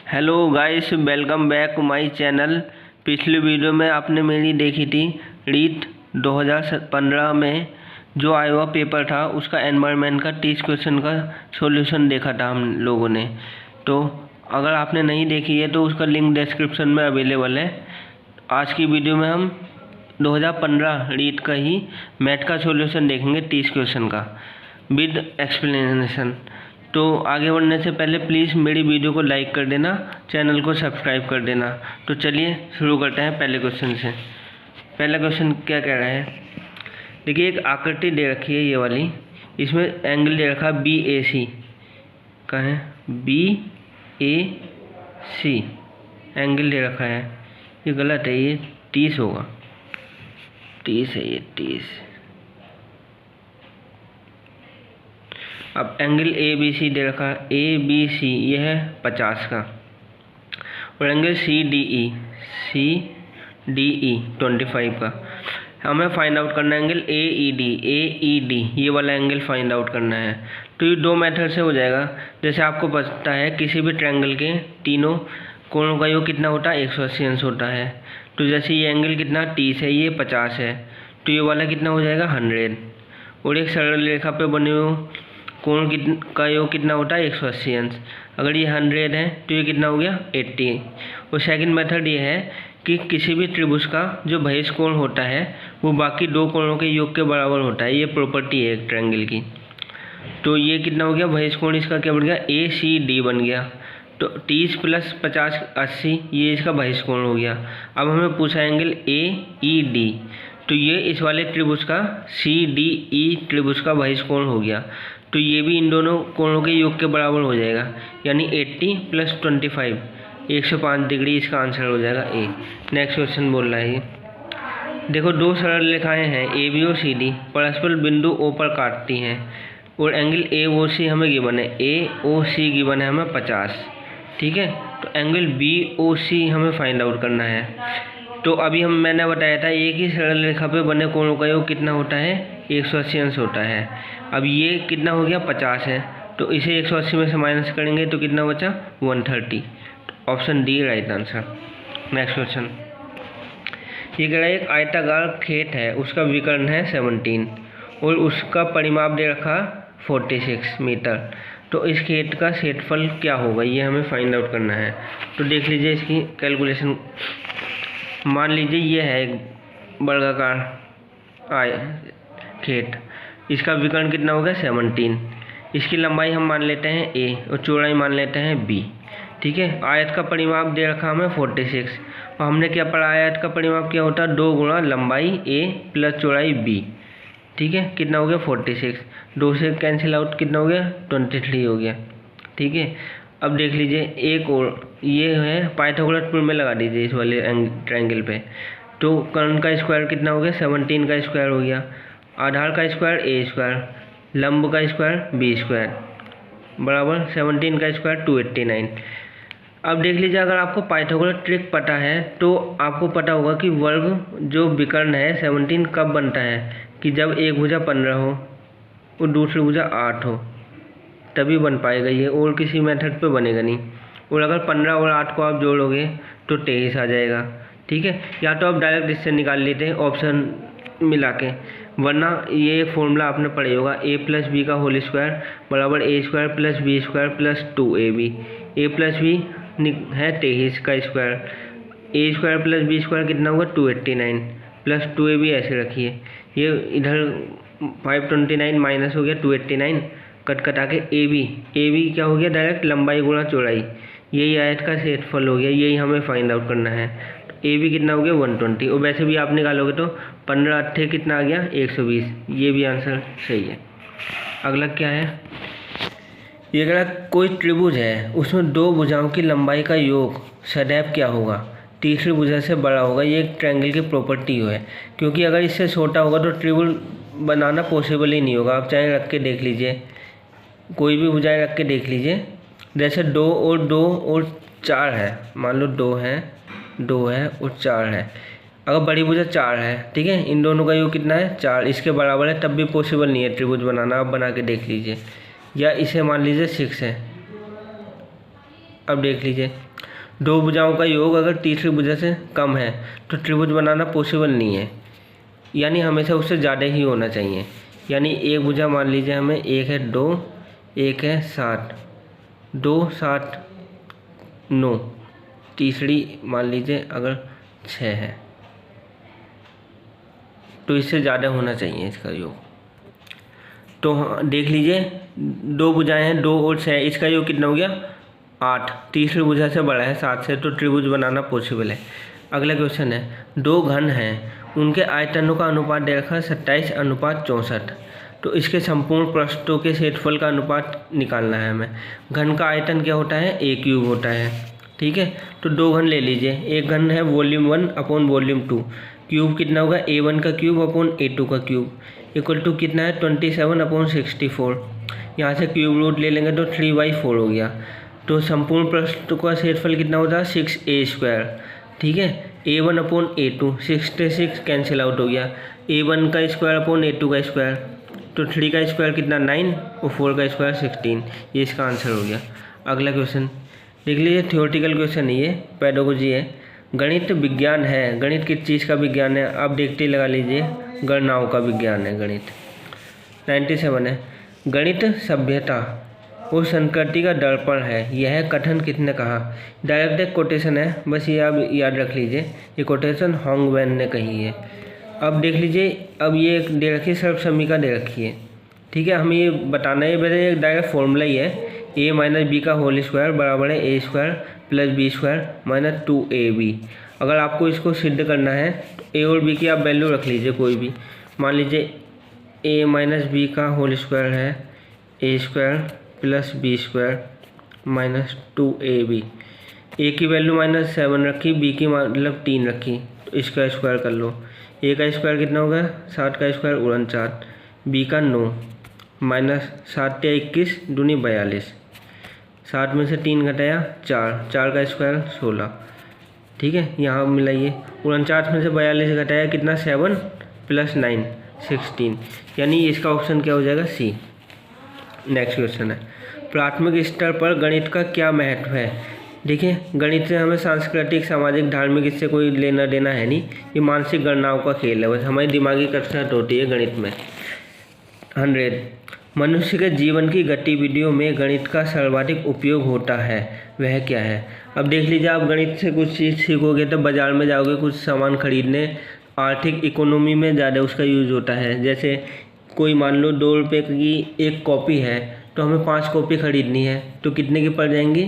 Hello guys, welcome back my channel. पिछले video में आपने मेरी देखी थी रीट 2015 में जो आयोवा पेपर था उसका एनवायरनमेंट का 30 क्वेश्चन का सॉल्यूशन देखा था हम लोगों ने। तो अगर आपने नहीं देखी है तो उसका लिंक डिस्क्रिप्शन में अवेलेबल है। आज की वीडियो में हम 2015 रीट का ही मैथ का सॉल्यूशन देखेंगे 30 क्वेश्चन का विद एक्सप्लेनेशन। तो आगे बढ़ने से पहले प्लीज़ मेरी वीडियो को लाइक कर देना, चैनल को सब्सक्राइब कर देना। तो चलिए शुरू करते हैं पहले क्वेश्चन से। पहला क्वेश्चन क्या कह रहा है, देखिए एक आकृति दे रखी है ये वाली, इसमें एंगल दे रखा BAC का है, BAC एंगल दे रखा है। ये गलत है, ये 30 होगा, 30 है ये 30। अब एंगल ABC दे रखा है, ABC ये है 50 का, और एंगल CDE 25 का। हमें फाइंड आउट करना है एंगल AED ये वाला एंगल फाइंड आउट करना है। तो ये दो मेथड से हो जाएगा। जैसे आपको पता है किसी भी ट्रायंगल के तीनों कोणों का योग कितना होता है, 180 अंश होता है। तो जैसे ये एंगल कितना 30 है, ये 50 है, तो ये वाला कितना हो जाएगा 100। और एक सरल रेखा पे बने हुए कोण का योग कितना होता है 180 अंश। अगर ये 100 है तो ये कितना हो गया 80। और सेकंड मेथड ये है कि किसी भी त्रिभुज का जो बहिष कोण होता है वो बाकी दो कोणों के योग के बराबर होता है। ये प्रॉपर्टी है एक ट्रायंगल की। तो ये कितना हो गया बहिष कोण, इसका क्या बन गया ACD बन गया। तो 30 + 50 80 ये इसका बहिष कोण हो गया। अब हमें पूछा एंगल AED, तो ये इस वाले त्रिभुज का CDE त्रिभुज का बहिष कोण हो गया। तो ये भी इन दोनों कोणों के योग के बराबर हो जाएगा, यानी 80 + 25 105 डिग्री इसका आंसर हो जाएगा A। नेक्स्ट क्वेश्चन बोल रहा है ये, देखो दो सरल रेखाएं हैं AB और CD परस्पर बिंदु O पर काटती हैं और एंगल AOC हमें गिवन है, AOC गिवन है हमें 50, ठीक है। तो एंगल BOC हमें फाइंड आउट करना है। तो अभी मैंने बताया था एक ही सरल रेखा पे बने कोणों का योग कितना होता है 180 अंश होता है। अब ये कितना हो गया 50 है, तो इसे 180 में से माइनस करेंगे तो कितना बचा 130। Option D right answer. Next question, ये कह रहा है एक आयताकार खेत है, उसका विकर्ण है 17 और उसका परिमाप दे रखा 46 मीटर। तो इस खेत का क्षेत्रफल क्या होगा, ये हमें फाइंड आउट करना है। तो देख लीजिए इसकी कैलकुलेशन। मान लीजिए ये है एक वर्गाकार खेत, इसका विकर्ण कितना होगा 17। इसकी लंबाई हम मान लेते हैं A और चौड़ाई मान लेते हैं B, ठीक है। आयत का परिमाप दे रखा हमें 46 और हमने क्या पढ़ा, आयत का परिमाप क्या होता है 2 गुणा लंबाई A + चौड़ाई B, ठीक है। कितना हो गया 46, 2 से कैंसिल आउट कितना हो गया 23 हो गया, ठीक है। अब देख लीजिए एक और ये है पाइथागोरस प्रमेय लगा दीजिए इस वाले ट्रायंगल पे। तो कर्ण का स्क्वायर कितना हो गया 17 का स्क्वायर हो गया, आधार का स्क्वायर A², लंब का स्क्वायर B² बराबर 17 का स्क्वायर 289। अब देख लीजिए अगर आपको पाइथागोरस ट्रिक पता है तो आपको पता होगा कि वर्ग जो विकर्ण है 17 कब बनता है, कि जब एक भुजा 15 हो और दूसरी भुजा 8 हो, तभी बन पाएगा ये, और किसी मेथड पे बनेगा नहीं। और अगर 15 और 8 को आप जोड़ोगे तो 23 आ जाएगा, ठीक है। या तो आप डायरेक्ट इससे निकाल लेते हैं ऑप्शन मिला के, वरना ये फॉर्मूला आपने पढ़े होगा A + B का होल स्क्वायर बराबर A² + B² + 2AB। A + B है 23 का स्क्वायर, A² + B² कितना होगा 289 + 2AB ऐसे रखिए। ये इधर 529 माइनस हो गया 289, कट कटा के AB क्या हो गया डायरेक्ट लंबाई गुणा चौड़ाई, यही आयत का क्षेत्रफल हो गया, यही हमें फाइंड आउट करना है। AB कितना हो गया 120, और वैसे भी आप निकालोगे तो 15 8 कितना आ गया 120, ये भी आंसर सही है। अगला क्या है, ये अगर कोई त्रिभुज है उसमें दो भुजाओं की लंबाई का योग सदैव क्या होगा, तीसरी भुजा से बड़ा होगा। ये एक ट्रायंगल की प्रॉपर्टी है, क्योंकि अगर इससे छोटा होगा तो त्रिभुज बनाना पॉसिबल ही नहीं होगा। आप चाहे रख के देख लीजिए, कोई भी भुजाएं रख के देख लीजिए। जैसे 2 और 4 है, मान लो 2 है और 4 है। अगर बड़ी भुजा 4 है, ठीक है, इन दोनों का योग कितना है 4, इसके बराबर है, तब भी पॉसिबल नहीं है त्रिभुज बनाना। आप बना के देख लीजिए। या इसे मान लीजिए 6 है, अब देख लीजिए दो भुजाओं का योग अगर तीसरी भुजा से कम है तो त्रिभुज बनाना पॉसिबल नहीं है, यानी हमेशा उससे ज़्यादा ही होना चाहिए। यानी एक भुजा मान लीजिए हमें, एक है 2, एक है 7, 2 7 9, तीसरी मान लीजिए अगर 6 है, तो इससे ज़्यादा होना चाहिए इसका योग। तो देख लीजिए, दो भुजाएं हैं 2 और 6, इसका योग कितना हो गया 8, तीसरी भुजा से बड़ा है 7 से, तो त्रिभुज बनाना पॉसिबल है। अगला क्वेश्चन है, दो घन हैं, उनके आयतनों का अनुपात दे रखा है 27:64, तो इसके संपूर्ण पृष्ठों के क्षेत्रफल का अनुपात निकालना है हमें। घन का आयतन क्या होता है, a क्यूब होता है, ठीक है। तो दो घन ले लीजिए, एक घन है वॉल्यूम 1 अपॉन वॉल्यूम 2, क्यूब कितना होगा a1 का क्यूब अपॉन a2 का क्यूब, इक्वल टू कितना है 27/64। यहाँ से क्यूब रूट ले लेंगे तो 3/4 हो गया। तो संपूर्ण पृष्ठ का क्षेत्रफल कितना होता है 6a², ठीक है। a1 upon a2, 66 cancel out हो गया, a1 का स्क्वायर अपॉन a2 का स्क्वायर, तो 3 का स्क्वायर कितना 9 और 4 का स्क्वायर 16, ये इसका आंसर हो गया। अगला क्वेश्चन देख लीजिए, थ्योरेटिकल क्वेश्चन है ये, पेडागोजी है। गणित विज्ञान है, गणित किस चीज़ का विज्ञान है, आप देखते ही लगा लीजिए, गणनाओं का विज्ञान है गणित। 97 है, गणित सभ्यता और संस्कृति का दर्पण है, यह कथन किसने कहा। डायरेक्ट एक कोटेशन है, बस ये आप याद रख लीजिए, ये कोटेशन होंगवेन ने कही है। अब देख लीजिए, अब ये दे रखी है सर्वसमीका दे रखी है, ठीक है। हमें ये बताना है, वैसे एक डायरेक्ट फॉर्मूला ही है, a माइनस बी का होल स्क्वायर बराबर है a square plus B square minus 2ab। अगर आपको इसको सिद्ध करना है तो a और b की आप वैल्यू रख लीजिए कोई भी, मान लीजिए a माइनस बी का होल स्क्वायर है a square plus B square minus 2ab। a की वैल्यू -7 रखी, b की मतलब 3 रखी, तो इसका स्क्वायर कर लो। a का स्क्वायर कितना होगा 7 का स्क्वायर 49, b का 9 माइनस 7 या 21 दूनी 42, 7 में से 3 घटाया 4, 4 का स्क्वायर 16, ठीक है। यहाँ मिलाइए, 49 में से 42 घटाया कितना 7 + 9 16, यानी इसका ऑप्शन क्या हो जाएगा सी। नेक्स्ट क्वेश्चन है, प्राथमिक स्तर पर गणित का क्या महत्व है। देखिए, गणित से हमें सांस्कृतिक सामाजिक धार्मिक इससे कोई लेना देना है नहीं, ये मानसिक गणनाओं का खेल है, बस हमारी दिमागी कसरत होती है गणित में। 100, मनुष्य के जीवन की गतिविधियों में गणित का सर्वाधिक उपयोग होता है, वह क्या है। अब देख लीजिए, आप गणित से कुछ चीज़ सीखोगे तो बाज़ार में जाओगे कुछ सामान खरीदने, आर्थिक इकोनॉमी में ज़्यादा उसका यूज़ होता है। जैसे कोई मान लो 2 रुपये की एक कॉपी है, तो हमें 5 कॉपी खरीदनी है, तो कितने की पड़ जाएंगी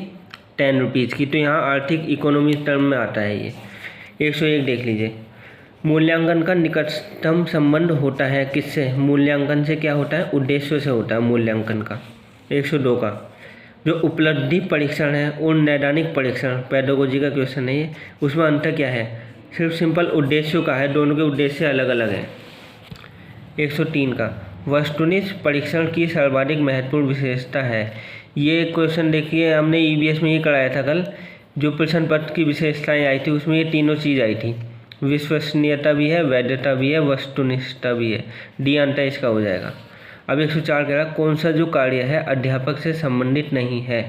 10 रुपीज़ की, तो यहाँ आर्थिक इकोनॉमी टर्म में आता है ये। 101 देख लीजिए, मूल्यांकन का निकटतम संबंध होता है किससे, मूल्यांकन से क्या होता है, उद्देश्य से होता है मूल्यांकन का। 102 का, जो उपलब्धि परीक्षण है और नैदानिक परीक्षण, पेडागोजी का क्वेश्चन है ये, उसमें अंतर क्या है, सिर्फ सिंपल उद्देश्यों का है, दोनों के उद्देश्य अलग अलग हैं। 103 का, वस्तुनिष्ठ परीक्षण की सर्वाधिक महत्वपूर्ण विशेषता है। ये क्वेश्चन देखिए, हमने ईवीएस में ही कराया था कल, जो प्रश्न पत्र की विशेषताएं आई थी उसमें ये तीनों चीज़ आई थी, विश्वसनीयता भी है, वैधता भी है, वस्तुनिष्ठता भी है। डी आंसर इसका हो जाएगा। अब 104 कह रहा, कौन सा जो कार्य है अध्यापक से संबंधित नहीं है।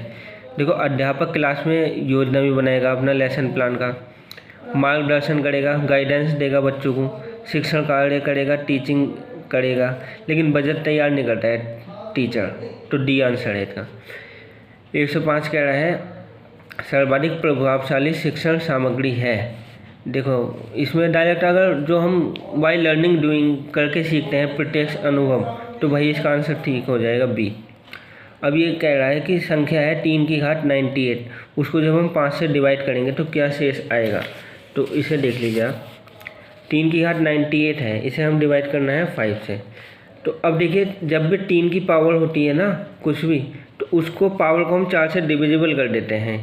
देखो, अध्यापक क्लास में योजना भी बनाएगा अपना लेसन प्लान का, मार्गदर्शन करेगा, गाइडेंस देगा बच्चों को, शिक्षण कार्य करेगा, टीचिंग करेगा, लेकिन बजट तैयार नहीं करता है टीचर, तो डी आंसर है इसका। 105 कह रहा है, सर्वाधिक प्रभावशाली शिक्षण सामग्री है। देखो, इसमें डायरेक्ट अगर जो हम बाय लर्निंग डूइंग करके सीखते हैं, प्रत्यक्ष अनुभव, तो भाई इसका आंसर ठीक हो जाएगा बी। अब ये कह रहा है कि संख्या है 3 की घात 98, उसको जब हम 5 से डिवाइड करेंगे तो क्या शेष आएगा, तो इसे देख लीजिए आप, 3 की घात 98 है, इसे हम डिवाइड करना है 5 से। तो अब देखिए, जब भी 3 की पावर होती है ना कुछ भी, तो उसको पावर को हम 4 से डिविजिबल कर देते हैं।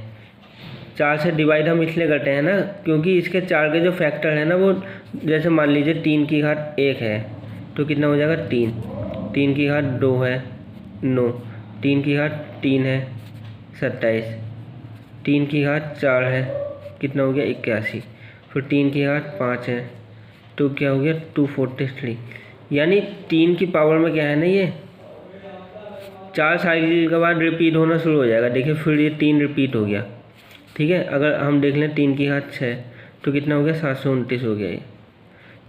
4 से डिवाइड हम इसलिए करते हैं ना, क्योंकि इसके 4 के जो फैक्टर है ना, वो जैसे मान लीजिए 3 की घात 1 है, तो कितना हो जाएगा 3, 3 की घात 2 है 9, 3 की घात 3 है 27, 3 की घात 4 है, कितना हो गया 81, फिर 3 की घात 5 है, तो क्या हो गया 243। यानी 3 की पावर में क्या है ना, ये 4 साइकिल के बाद रिपीट होना शुरू हो जाएगा। देखिए, फिर ये 3 रिपीट हो गया, ठीक है। अगर हम देख लें 3 की घात 6 तो कितना हो गया 729 हो गया ये।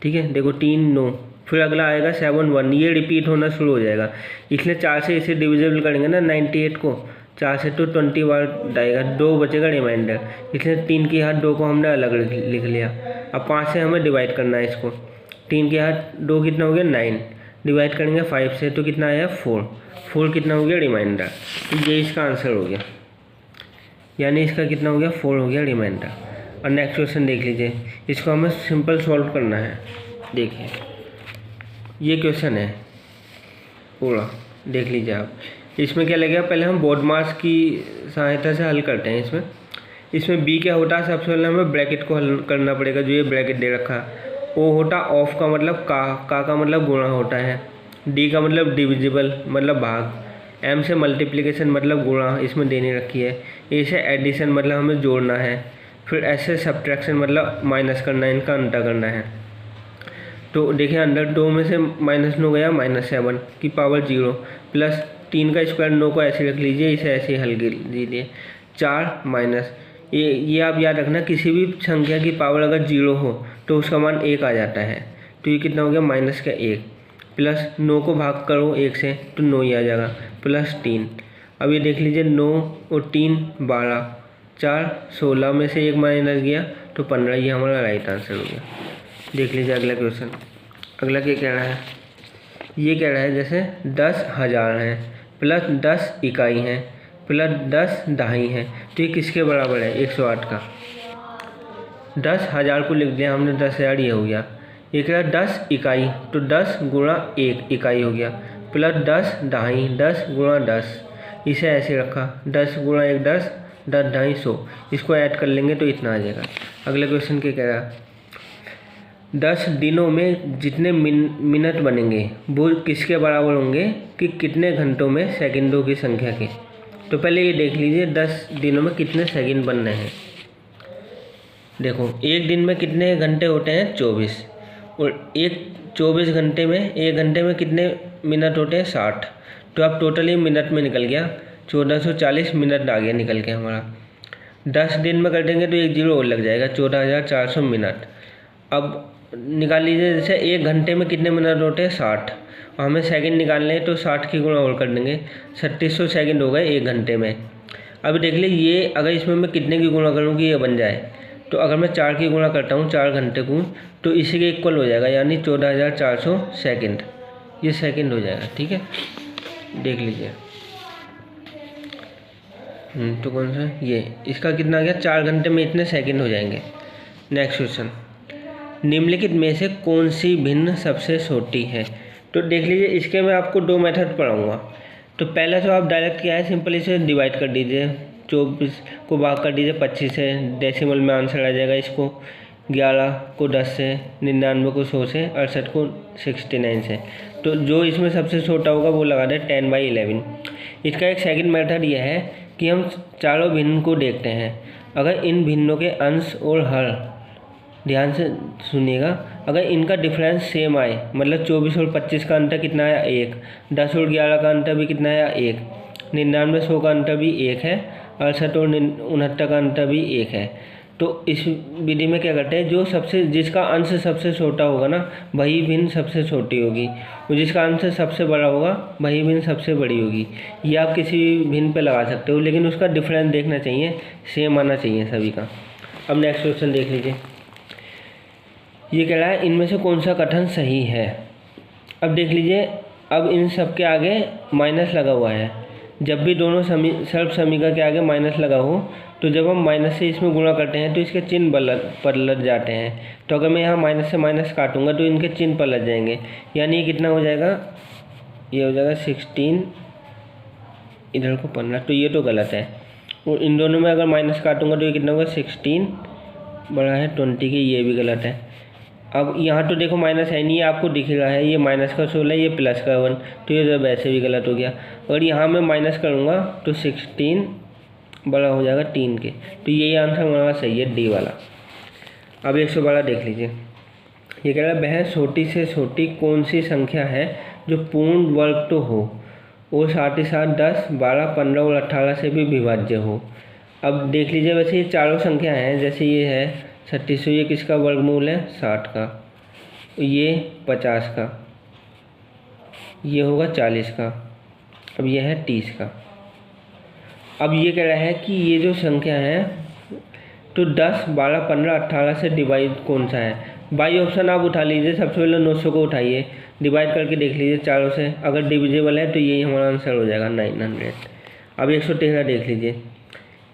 ठीक है, देखो 3 9, फिर अगला आएगा 7 1, ये रिपीट होना शुरू हो जाएगा, इसलिए 4 से इसे डिविजिबल करेंगे ना 98 को, 4 से तो 20 बार आएगा, 2 बचेगा रिमाइंडर, इसलिए 3 की घात 2 को हमने अलग लिख लिया। अब 5 से हमें डिवाइड करना है इसको, 3 की घात 2 कितना हो गया 9, डिवाइड करेंगे 5 से तो कितना आया 4 कितना हो गया रिमाइंडर। तो ये इसका आंसर हो गया, यानी इसका कितना हो गया 4 हो गया रिमाइंडर। और नेक्स्ट क्वेश्चन देख लीजिए, इसको हमें सिंपल सॉल्व करना है। देखिए ये क्वेश्चन है पूरा, देख लीजिए आप। इसमें क्या लगेगा, पहले हम बोर्ड मास की सहायता से हल करते हैं। इसमें बी क्या होता है, सबसे पहले हमें ब्रैकेट को हल करना पड़ेगा, जो ये ब्रैकेट दे रखा है। ओ होता ऑफ का मतलब का मतलब गुणा होता है, डी का मतलब डिविजिबल मतलब भाग, एम से मल्टीप्लिकेशन मतलब गुणा इसमें देनी रखी है, ए से एडिशन मतलब हमें जोड़ना है, फिर एस से सब्ट्रैक्शन मतलब माइनस करना है, इनका अंतर करना है। तो देखिए अंडर 2 में से -9 गया -7 की पावर 0 प्लस 3 का स्क्वायर 9 को ऐसे रख लीजिए, इसे ऐसे हल कर लीजिए 4 माइनस ये आप याद रखना, किसी भी संख्या की पावर अगर 0 हो तो उसका मान 1 आ जाता है। तो ये कितना हो गया -1 प्लस 9 को भाग करो 1 से तो 9 ही आ जाएगा प्लस 3। अब ये देख लीजिए 9 और 3 12, 4 16 में से 1 माइनस गया तो 15, ये हमारा राइट आंसर हो गया। देख लीजिए अगला क्वेश्चन। अगला क्या कह रहा है, ये कह रहा है जैसे 10,000 है प्लस 10 इकाई है प्लस 10 दहाई है, तो ये किसके बराबर है 108 का। 10,000 को लिख दिया हमने, 10,000 ये हो गया। ये कह रहा है 10 इकाई, तो 10 गुणा 1 इकाई हो गया प्लस 10 दहाई, 10 गुणा 10, इसे ऐसे रखा 10 गुणा 1 10, 10 दहाई 100, इसको ऐड कर लेंगे तो इतना आ जाएगा। अगले क्वेश्चन क्या कह रहा है, 10 दिनों में जितने मिनट बनेंगे वो किसके बराबर होंगे कि कितने घंटों में सेकंडों की संख्या के। तो पहले ये देख लीजिए 10 दिनों में कितने सेकंड बन रहे हैं। देखो एक दिन में कितने घंटे होते हैं 24, और 24 घंटे में 1 घंटे में कितने मिनट होते हैं 60, तो अब टोटली मिनट में निकल गया 1440 मिनट आ गया निकल के हमारा। 10 दिन में कर देंगे तो 1 जीरो और लग जाएगा 14,400 मिनट। अब निकाल लीजिए जैसे 1 घंटे में कितने मिनट होते हैं 60, और हमें सेकंड निकालने हैं तो 60 की गुणा और कर देंगे, 3600 सेकंड हो गए 1 घंटे में। अब देख लीजिए ये अगर इसमें मैं कितने की गुणा करूँ कि ये बन जाए, तो अगर मैं 4 की गुणा करता हूँ 4 घंटे को तो इसी के इक्वल हो जाएगा, यानी 14,400 सेकंड, ये सेकंड हो जाएगा। ठीक है, देख लीजिए तो कौन सा ये, इसका कितना आ गया 4 घंटे में इतने सेकंड हो जाएंगे। नेक्स्ट क्वेश्चन, निम्नलिखित में से कौन सी भिन्न सबसे छोटी है। तो देख लीजिए इसके मैं आपको 2 मेथड पढ़ाऊँगा। तो पहला तो आप डायरेक्ट क्या है, सिंपल इसे डिवाइड कर दीजिए, 24 को भाग कर दीजिए 25 से, डेसिमल में आंसर आ जाएगा। इसको 11 को 10 से, 99 को 100 से, 68 को 69 से। तो जो इसमें सबसे छोटा होगा वो लगा दें 10/11। इसका एक सेकंड मेथड यह है कि हम चारों भिन्न को देखते हैं, अगर इन भिन्नों के अंश और हर, ध्यान से सुनिएगा, अगर इनका डिफरेंस सेम आए, मतलब 24 और 25 का अंतर कितना आया 1, 10 और 11 का अंतर भी कितना आया 1, 99 100 का अंतर भी 1 है, 68 और 69 का अंतर भी 1 है। तो इस विधि में क्या करते हैं, जो सबसे जिसका अंश सबसे छोटा होगा ना वही भिन्न सबसे छोटी होगी, और जिसका अंश सबसे बड़ा होगा वही भिन्न सबसे बड़ी होगी। ये आप किसी भी भिन्न पे लगा सकते हो, लेकिन उसका डिफरेंस देखना चाहिए, सेम आना चाहिए सभी का। अब नेक्स्ट क्वेश्चन देख लीजिए, ये कह रहा है इनमें से कौन सा कथन सही है। अब देख लीजिए, अब इन सब के आगे माइनस लगा हुआ है, जब भी दोनों सर्व समीकरण के आगे माइनस लगा हो तो जब हम माइनस से इसमें गुणा करते हैं तो इसके चिन्ह पलट जाते हैं। तो अगर मैं यहाँ माइनस से माइनस काटूंगा तो इनके चिन्ह पलट जाएंगे, यानी ये कितना हो जाएगा, ये हो जाएगा 16, इधर को 15, तो ये तो गलत है। और इन दोनों में अगर माइनस काटूंगा तो ये कितना होगा 16 बड़ा है 20 के, ये भी गलत है। अब यहाँ तो देखो माइनस है नहीं, आपको दिख रहा है, ये माइनस का 16 ये प्लस का 1, तो ये जब ऐसे भी गलत हो गया। और यहाँ मैं माइनस करूँगा तो 16 बड़ा हो जाएगा 3 के, तो यही आंसर हमारा सही है डी वाला। अब 112 देख लीजिए, ये कह रहा है वह छोटी से छोटी कौन सी संख्या है जो पूर्ण वर्ग तो हो और साथ ही साथ 10, 12, 15 और 18 से भी विभाज्य हो। अब देख लीजिए, वैसे ये चारों संख्या हैं, जैसे ये है 36, ये किसका वर्गमूल है 60 का, ये 50 का, ये होगा 40 का, अब ये है 30 का। अब ये कह रहा है कि ये जो संख्या है तो 10, 12, 15, 18 से डिवाइड कौन सा है। बाई ऑप्शन आप उठा लीजिए, सबसे पहले 900 को उठाइए, डिवाइड करके देख लीजिए चारों से, अगर डिविजिबल है तो यही हमारा आंसर हो जाएगा 900। अब 113 देख लीजिए,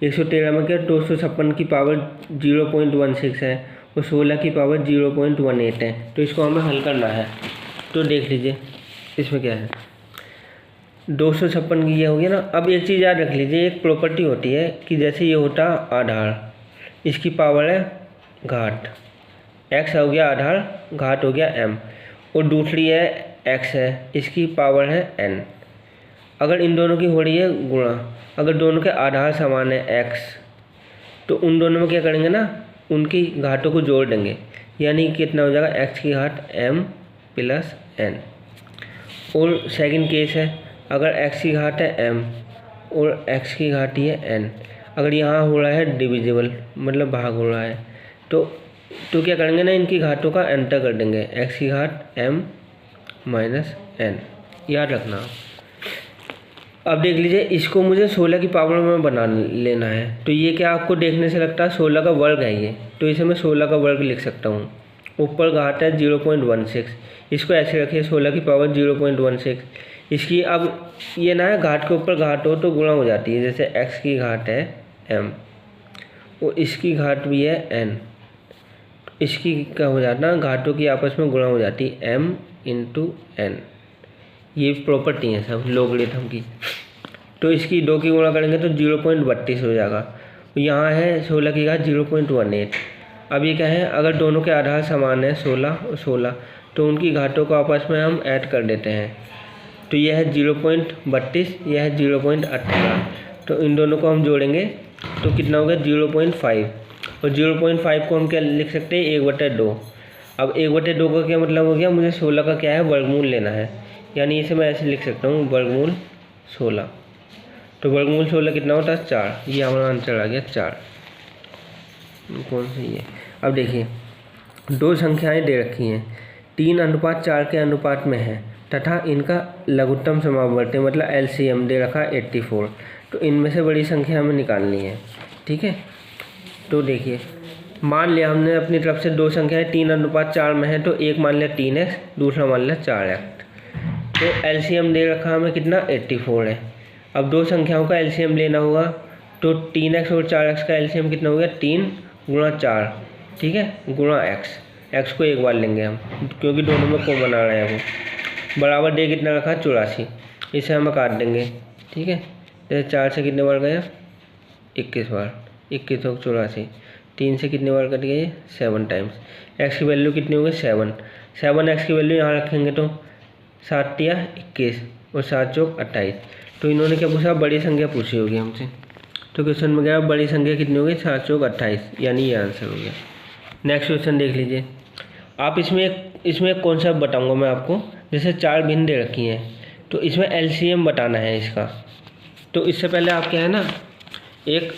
113 में क्या 256 की पावर 0.16 है और 16 की पावर 0.18 है, तो इसको हमें हल करना है। तो देख लीजिए इसमें क्या है, 256 की ये हो गया ना। अब एक चीज़ याद रख लीजिए, एक प्रॉपर्टी होती है कि जैसे ये होता आधार, इसकी पावर है घात, x हो गया आधार, घात हो गया m, और दूसरी है x है, इसकी पावर है n। अगर इन दोनों की हो रही है गुणा, अगर दोनों के आधार समान है x, तो उन दोनों में क्या करेंगे ना, उनकी घातों को जोड़ देंगे, यानी कितना हो जाएगा x की घात m प्लस n। और सेकंड केस है, अगर x की घात है m और x की घात ही है n, अगर यहाँ हो रहा है डिविजिबल मतलब भाग हो रहा है, तो क्या करेंगे ना, इनकी घातों का अंतर कर देंगे, x की घात m माइनस n, याद रखना। अब देख लीजिए, इसको मुझे 16 की पावर में बना लेना है, तो ये क्या आपको देखने से लगता है 16 का वर्ग है ये, तो इसे मैं 16 का वर्ग लिख सकता हूँ। ऊपर घात है 0.16, इसको ऐसे रखिए 16 की पावर 0.16। इसकी अब ये ना है, घात के ऊपर घात हो तो गुणा हो जाती है, जैसे x की घात है m और इसकी घात भी है n, इसकी क्या हो जाता है, घातों की आपस में गुणा हो जाती है m इंटू n। ये प्रॉपर्टी है सब लोगरिथम की। तो इसकी 2 की गुणा करेंगे तो 0.32 हो जाएगा। यहाँ है 16 की घात 0.18। अब ये क्या है, अगर दोनों के आधार समान है 16 और 16, तो उनकी घातों को आपस में हम ऐड कर देते हैं, तो यह है 0.32, यह है 0.18, तो इन दोनों को हम जोड़ेंगे तो कितना होगा 0.5, और 0.5 को हम क्या लिख सकते हैं 1/2। अब 1/2 का क्या मतलब हो गया, मुझे 16 का क्या है वर्गमूल लेना है, यानी इसे मैं ऐसे लिख सकता हूँ वर्गमूल 16। तो वर्गमूल 16 कितना होता है 4, ये हमारा आंसर आ गया 4। कौन सी है। अब देखिए, दो संख्याएं दे रखी हैं, 3:4 के अनुपात में है तथा इनका लघुत्तम समावर्ती मतलब LCM दे रखा है 84। तो इनमें से बड़ी संख्या हमें निकालनी है, ठीक है। तो देखिए, मान लिया हमने अपनी तरफ से दो संख्याएं 3:4 में है, तो एक मान लिया 3x, दूसरा मान लिया 4x। तो LCM दे रखा हमें कितना 84 है। अब दो संख्याओं का LCM लेना होगा, तो 3x और 4x का LCM कितना हो गया 3 गुणा 4, ठीक है, गुणा x को एक बार लेंगे हम क्योंकि दोनों में कॉमन आ रहा है वो, बराबर दे कितना रखा 84, इसे हम काट देंगे, ठीक है। जैसे 4 से कितने बार गया 21 बार, 21 और 84, 3 से कितने बार कट गए 7 टाइम्स। x की वैल्यू कितनी होगी 7x की वैल्यू यहाँ रखेंगे तो 7 या 21 और 7 चौक 28। तो इन्होंने क्या पूछा, बड़ी संख्या पूछी होगी हमसे, तो क्वेश्चन में क्या बड़ी संख्या कितनी होगी 7 चौक 28, यानी ये आंसर हो गया। नेक्स्ट क्वेश्चन देख लीजिए आप, इसमें एक कॉन्सेप्ट बताऊंगा मैं आपको। जैसे 4 भिन्न दे रखी हैं, तो इसमें LCM बताना है इसका। तो इससे पहले आप क्या है ना, एक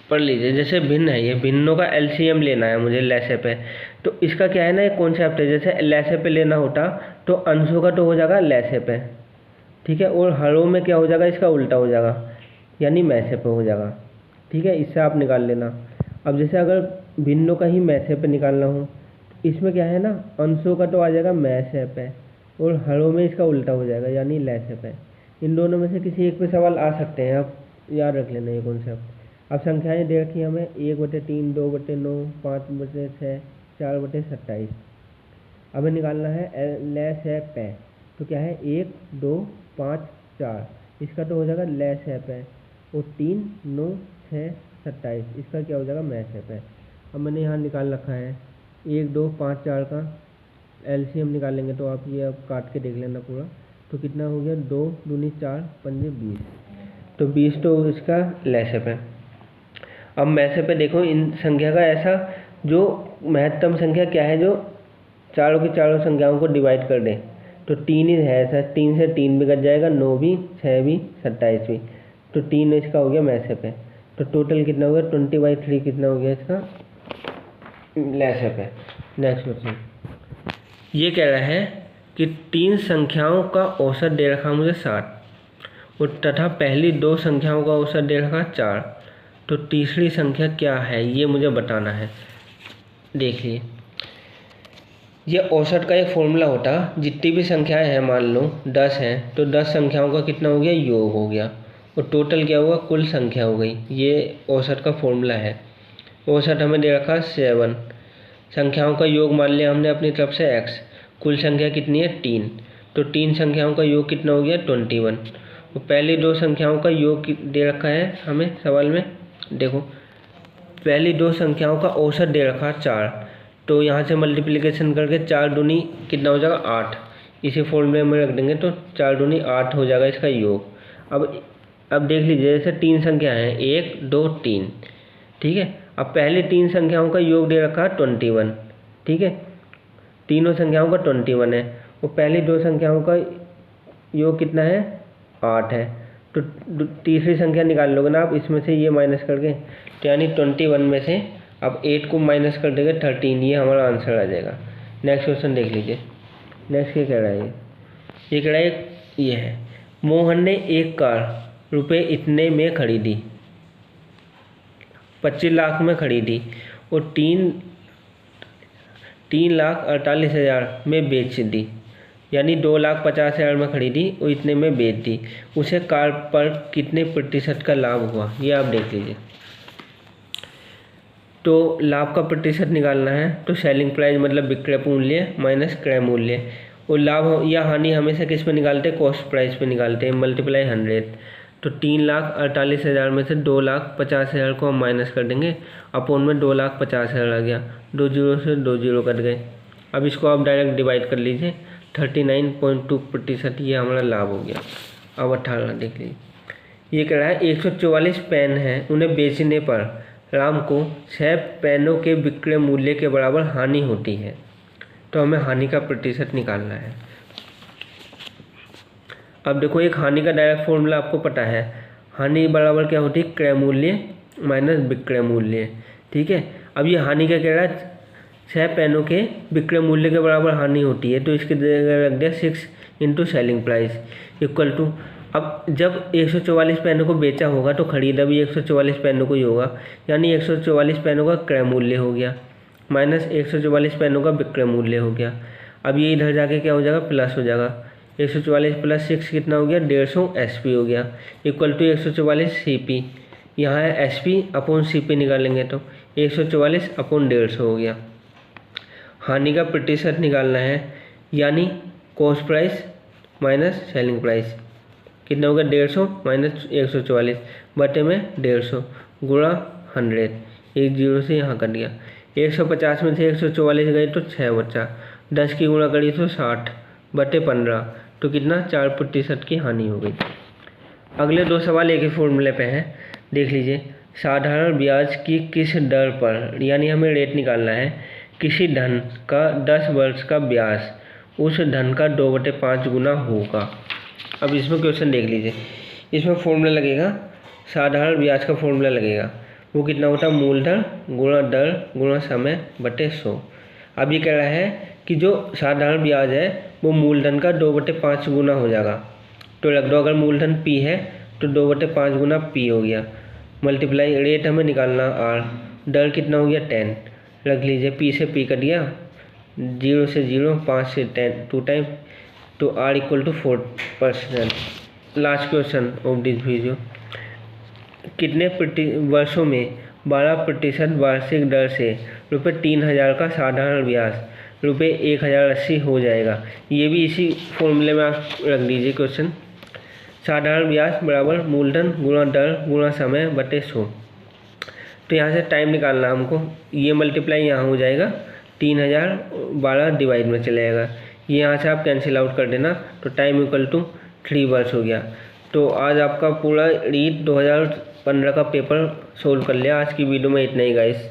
पढ़ लीजिए, जैसे भिन्न है, ये भिन्नों का LCM लेना है मुझे लैसे पे। तो इसका क्या है ना, एक कॉन्सेप्ट है, जैसे लैसे पे लेना होता तो अंशों का तो हो जाएगा लैसे पे, ठीक है, और हरों में क्या हो जाएगा, इसका उल्टा हो जाएगा, यानी मैसे पे हो जाएगा, ठीक है। इससे आप निकाल लेना। अब जैसे अगर भिन्नों का ही मैसे पे निकालना हो, इसमें क्या है ना, अंशों का तो आ जाएगा मैसे पे और हरों में इसका उल्टा हो जाएगा, यानी लैसे पे। इन दोनों में से किसी एक पे सवाल आ सकते हैं, आप याद रख लेना ये कॉन्सेप्ट। अब संख्याएं दे रखी हमें 1/3, 2/9, 5/6, 4/27। हमें निकालना है लैसे पे। तो क्या है 1, 2, 5, 4, इसका तो हो जाएगा लैसे पे, और 3, 9, 6, 27, इसका क्या हो जाएगा मैसे पे। अब मैंने यहाँ निकाल रखा है 1, 2, 5, 4 का LCM निकाल लेंगे, तो आप ये अब काट के देख लेना पूरा। तो कितना हो गया 2 दूनी 4 पंजे 20, तो 20 तो इसका लैसे पे। अब मैसे पे देखो, इन संख्या का ऐसा जो महत्तम संख्या क्या है जो चारों की चारों संख्याओं को डिवाइड कर दे, तो 3 ही है ऐसा, 3 से 3 भी कट जाएगा, 9 भी, 6 भी, 27 भी, तो 3 इसका हो गया मैसे पे। तो टोटल कितना हो गया 20/3 कितना हो गया इसका लैसअप है। नेक्स्ट क्वेश्चन ये कह रहा है कि 3 संख्याओं का औसत दे रखा मुझे 60 और तथा पहली 2 संख्याओं का औसत दे रखा 4, तो तीसरी संख्या क्या है ये मुझे बताना है। देखिए ये औसत का एक फॉर्मूला होता, जितनी भी संख्याएं हैं मान लो 10 हैं तो 10 संख्याओं का कितना हो गया योग हो गया और टोटल क्या हुआ कुल संख्या हो गई। ये औसत का फॉर्मूला है। औसत हमें दे रखा 7, संख्याओं का योग मान लिया हमने अपनी तरफ से x, कुल संख्या कितनी है 3, तो 3 संख्याओं का योग कितना हो गया 21। और पहली 2 संख्याओं का योग दे रखा है हमें सवाल में। देखो पहली 2 संख्याओं का औसत दे रखा 4, तो यहाँ से मल्टीप्लिकेशन करके 4 दूनी कितना हो जाएगा 8, इसी फॉर्मूले में रख देंगे तो 4 दूनी 8 हो जाएगा इसका योग। अब देख लीजिए जैसे 3 संख्या हैं 1 2 3, ठीक है। अब पहली 3 संख्याओं का योग दे रखा 21, ठीक है, तीनों संख्याओं का 21 है और पहली 2 संख्याओं का योग कितना है 8 है, तो तीसरी संख्या निकाल लोगे ना आप इसमें से ये माइनस करके, तो यानी 21 में से अब 8 को माइनस कर देंगे 13, ये हमारा आंसर आ जाएगा। नेक्स्ट क्वेश्चन देख लीजिए। नेक्स्ट ये कह रहा है ये कह रहा है ये है मोहन ने एक कार रुपये इतने में खरीदी, 25 लाख में खरीदी और 3,48,000 में बेच दी, यानी 2,50,000 में खरीदी और इतने में बेच दी। उसे कार पर कितने प्रतिशत का लाभ हुआ ये आप देख लीजिए। तो लाभ का प्रतिशत निकालना है तो सेलिंग प्राइस मतलब विक्रय मूल्य माइनस क्रय मूल्य, और लाभ या हानि हमेशा किस पे निकालते हैं कॉस्ट प्राइस पे निकालते हैं, मल्टीप्लाई 100। तो 3,48,000 में से 2,50,000 को हम माइनस कर देंगे, अपोन में 2,50,000 आ गया, 2 जीरो से 2 जीरो कट गए। अब इसको आप डायरेक्ट डिवाइड कर लीजिए, 39.2% ये हमारा लाभ हो गया। अब 18 देख लीजिए। ये कह रहा है 144 पेन हैं, उन्हें बेचने पर राम को 6 पेनों के विक्रय मूल्य के बराबर हानि होती है, तो हमें हानि का प्रतिशत निकालना है। अब देखो एक हानि का डायरेक्ट फॉर्मूला आपको पता है, हानि बराबर क्या होती है क्रय मूल्य माइनस विक्रय मूल्य, ठीक है। अब ये हानि का कह रहा है 6 पेनों के विक्रय मूल्य के बराबर हानि होती है, तो इसके जगह रख दिया 6 into selling price equal to, अब जब 144 पेनों को बेचा होगा तो खरीदा भी 144 पेनों को ही होगा, यानी 144 पेनों का क्रय मूल्य हो गया माइनस 144 पेनों का विक्रय मूल्य हो गया। अब ये इधर जाके क्या हो जाएगा प्लस हो जाएगा, 144 प्लस 6 कितना हो गया 150 SP हो गया इक्वल टू 144 CP, यहाँ है SP अपॉन CP निकालेंगे तो 144 अपॉन 150 हो गया। हानि का प्रतिशत निकालना है, यानी cost price minus selling price कितना होगा 150 माइनस 144 बटे में 150 गुणा 100, एक जीरो से यहाँ कट गया, 150 में से 144 गए तो 6 बचा, 10 की गुणा करी तो 60 बटे 15, तो कितना 4% की हानि हो गई। अगले 2 सवाल एक ही फॉर्मूले पे हैं, देख लीजिए। साधारण ब्याज की किस दर पर, यानी हमें रेट निकालना है, किसी धन का 10 वर्ष का ब्याज उस धन का 2/5 गुना होगा। अब इसमें क्वेश्चन देख लीजिए, इसमें फॉर्मूला लगेगा, साधारण ब्याज का फॉर्मूला लगेगा, वो कितना होता है मूलधन गुणा दर गुणा समय बटे 100। अब ये कह रहा है कि जो साधारण ब्याज है वो मूलधन का 2/5 गुना हो जाएगा, तो रख दो अगर मूलधन P है तो 2/5 गुना P हो गया, मल्टीप्लाई रेट हमें निकालना R, दर कितना हो गया 10, रख लीजिए P से P कट गया, 0 से 0, 5 से 10 2 टाइम, तो R equal to 4%। Last question of this video, कितने वर्षों में 12% वार्षिक दर से ₹3,000 का साधारण ब्याज ₹1,080 हो जाएगा। ये भी इसी फॉर्मूले में आप रख दीजिए क्वेश्चन, साधारण ब्याज बराबर मूलधन गुणा दर गुणा समय बटे 100। तो यहाँ से टाइम निकालना हमको, ये मल्टीप्लाई यहाँ हो जाएगा 3,000 12 डिवाइड में चलेगा, ये यहाँ से आप कैंसिल आउट कर देना, तो टाइम इक्वल टू 3 वर्ष हो गया। तो आज आपका पूरा रीट 2015 का पेपर सोल्व कर लिया। आज की वीडियो में इतना ही गाइस।